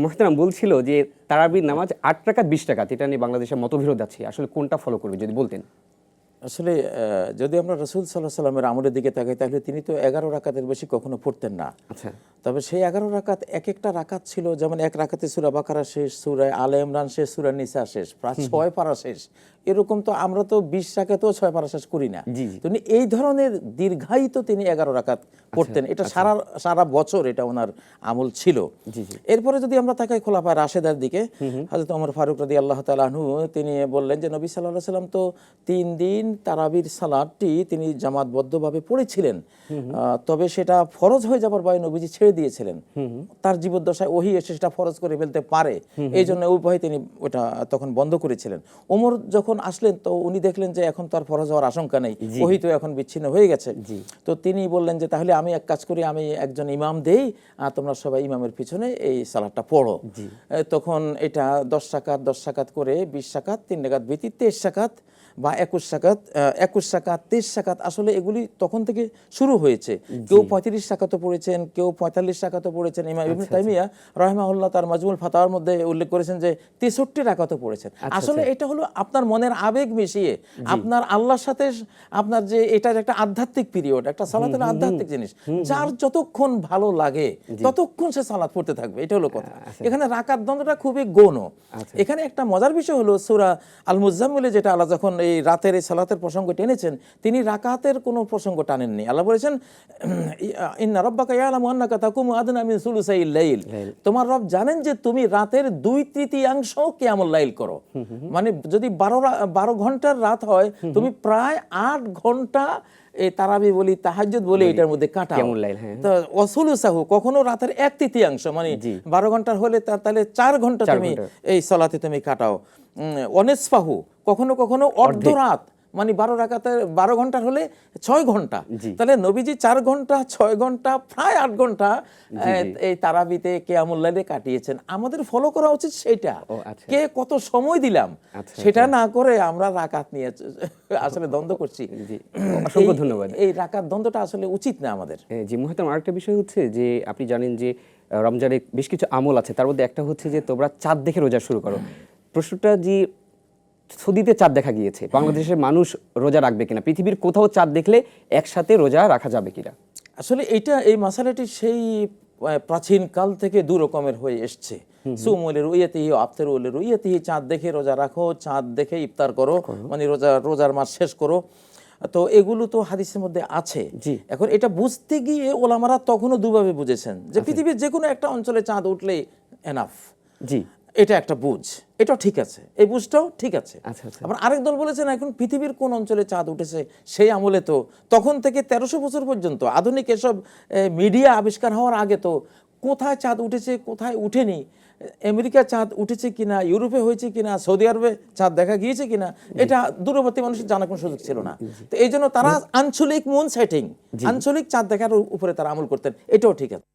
মোহতারাম বলছিল যে তারাবির নামাজ 8 রাকাত 20 রাকাত, এটা নিয়ে বাংলাদেশের মতবিরোধ আছে, আসলে কোনটা ফলো করবে যদি বলতেন। আসলে যদি আমরা রাসূল সাল্লাল্লাহু আলাইহি সাল্লামের আমলের দিকে তাকাই তাহলে তিনি তো 11 রাকাতের বেশি কখনো পড়তেন না। আচ্ছা, তবে সেই 11 রাকাত এক একটা রাকাত ছিল, যেমন এক রাকাতে সূরা বাকারা শেষ, সূরা আলে ইমরান শেষ, সূরা নিসা শেষ, প্রায় 6 পারা শেষ। এরকম তো আমরা তো 20 রাকাতেও 6 পারা শেষ করি না। জি, জি। তিনি এই ধরনের দীর্ঘায়িত তিনি 11 রাকাত পড়তেন। এটা সারা বছর এটা ওনার আমল ছিল। জি, জি। এরপরে যদি আমরা তাকাই খোলাফায়ে রাশেদার দিকে, হযরত ওমর ফারুক রাদিয়াল্লাহু তাআলা আনহু তিনি বললেন যে নবী সাল্লাল্লাহু আলাইহি সাল্লাম তো 3 দিন তারাবির সালাতটি তিনি জামাতবদ্ধভাবে পড়েছিলেন। তবে সেটা ফরজ হয়ে যাবার ভয়ে নবীজি ছেড়ে দিয়েছিলেন। তার জীবদ্দশায় ওহী এসে সেটা ফরজ করে ফেলতে পারে, এই জন্য ওই ভয়ে তিনি ওটা তখন বন্ধ করেছিলেন। ওমর যখন আসলেন তো উনি দেখলেন যে এখন তো আর ফরজ হওয়ার আশঙ্কা নেই, ওহী তো এখন বিচ্ছিন্ন হয়ে গেছে। তো তিনি বললেন যে তাহলে আমি এক কাজ করি, আমি একজন ইমাম দেই, তোমরা সবাই ইমামের পিছনে এই সালাতটা পড়ো। তখন এটা 10 রাকাত 10 রাকাত করে 20 রাকাত 3 রাকাত ভিত্তি 23 রাকাত বা 21 রাকাত 23 রাকাত আসলে এগুলি তখন থেকে শুরু হয়েছে। কেউ 35 রাকাতও পড়েছেন, কেউ 45 রাকাতও পড়েছেন। ইমাম ইবনে তাইমিয়া রাহিমাহুল্লাহ তার মাজমুল ফাতাওয়ার মধ্যে উল্লেখ করেছেন যে 63 রাকাতও পড়েছেন। আসলে এটা হলো আপনার মনের আবেগ মিশিয়ে আপনার আল্লাহর সাথে আপনার যে এটার একটা আধ্যাত্মিক পিরিয়ড, একটা সালাতের আধ্যাত্মিক জিনিস, যার যতক্ষণ ভালো লাগে ততক্ষণ সে সালাত পড়তে থাকবে, এটা হলো কথা। এখানে রাকাত দ্বন্দ্বটা খুবই গৌণ। এখানে একটা মজার বিষয় হলো সূরা আল মুজাম্মিলে যেটা আল্লাহ যখন এই রাতের এই সালাতের প্রসঙ্গ টেনেছেন, তিনি রাকাতের কোনো প্রসঙ্গ টানেননি। আল্লাহ বলেছেন ইন্না রাব্বাকা ইয়ালামু আন্নাকা তাকুমু আদনা মিন সুলুসাইল লাইল, তোমার রব জানেন যে তুমি রাতের 2/3 কিয়ামুল লাইল করো। মানে যদি 12 ঘন্টার রাত হয়, তুমি প্রায় 8 ঘন্টা এই তারাবি বলি তাহাজ্জুদ বলি এটার মধ্যে কাটাও। তো ওয়াসুলুসাহু কখনো রাতের 1/3, মানে 12 ঘন্টার হলে তাহলে 4 ঘন্টা তুমি এই সালাতে তুমি কাটাও। ওয়ানিসফাহু কখনো কখনো অর্ধরাত, মানে 12 ঘন্টার হলে 6 ঘন্টা। তাহলে নবীজি 4 ঘন্টা 6 ঘন্টা প্রায় 8 ঘন্টা এই তারাবিতে কিয়ামুল লাইলে কাটিয়েছেন। আমাদের ফলো করা উচিত সেটা, কে কত সময় দিলাম সেটা না করে আমরা রাকাত নিয়ে আসলে দ্বন্দ্ব করছি। অসংখ্য ধন্যবাদ। এই রাকাত দ্বন্দ্বটা আসলে উচিত না আমাদের। জি মুহতারাম, আরেকটা বিষয় হচ্ছে যে আপনি জানেন যে রমজানে বেশ কিছু আমল আছে, তার মধ্যে একটা হচ্ছে যে তোমরা চাঁদ দেখে রোজা শুরু করো। প্রশ্নটা যে সৌদিতে চাঁদ দেখা গিয়েছে, বাংলাদেশের মানুষ রোজা রাখবে কিনা, পৃথিবীর কোথাও চাঁদ দেখলে একসাথে রোজা রাখা যাবে কিনা? আসলে এই মশালাটি সেই প্রাচীন কাল থেকে দু রকমের হয়ে এসছে। সুমুলের রুইয়াতিহি আফতারুলের রুইয়াতিহি, চাঁদ দেখে রোজা রাখো, চাঁদ দেখে ইফতার করো, মানে রোজার মাস শেষ করো। তো এগুলো তো হাদিসের মধ্যে আছে। এখন এটা বুঝতে গিয়ে ওলামারা তখনও দুভাবে বুঝেছেন যে পৃথিবীর যে কোনো একটা অঞ্চলে চাঁদ উঠলেই এনাফ। এটা একটা বুঝ, এটাও ঠিক আছে, এই বুঝটাও ঠিক আছে। আবার আরেক দল বলেছেন এখন পৃথিবীর কোন অঞ্চলে চাঁদ উঠেছে, সেই আমলে তো তখন থেকে 1300 বছর পর্যন্ত আধুনিক এসব মিডিয়া আবিষ্কার হওয়ার আগে তো কোথায় চাঁদ উঠেছে কোথায় উঠেনি, আমেরিকা চাঁদ উঠেছে কিনা, ইউরোপে হয়েছে কিনা, সৌদি আরবে চাঁদ দেখা গিয়েছে কিনা, এটা দূরবর্তী মানুষের জানার কোনো সুযোগ ছিল না। তো এই জন্য তারা আঞ্চলিক মুন সেটিং, আঞ্চলিক চাঁদ দেখার উপরে তারা আমল করতেন, এটাও ঠিক আছে।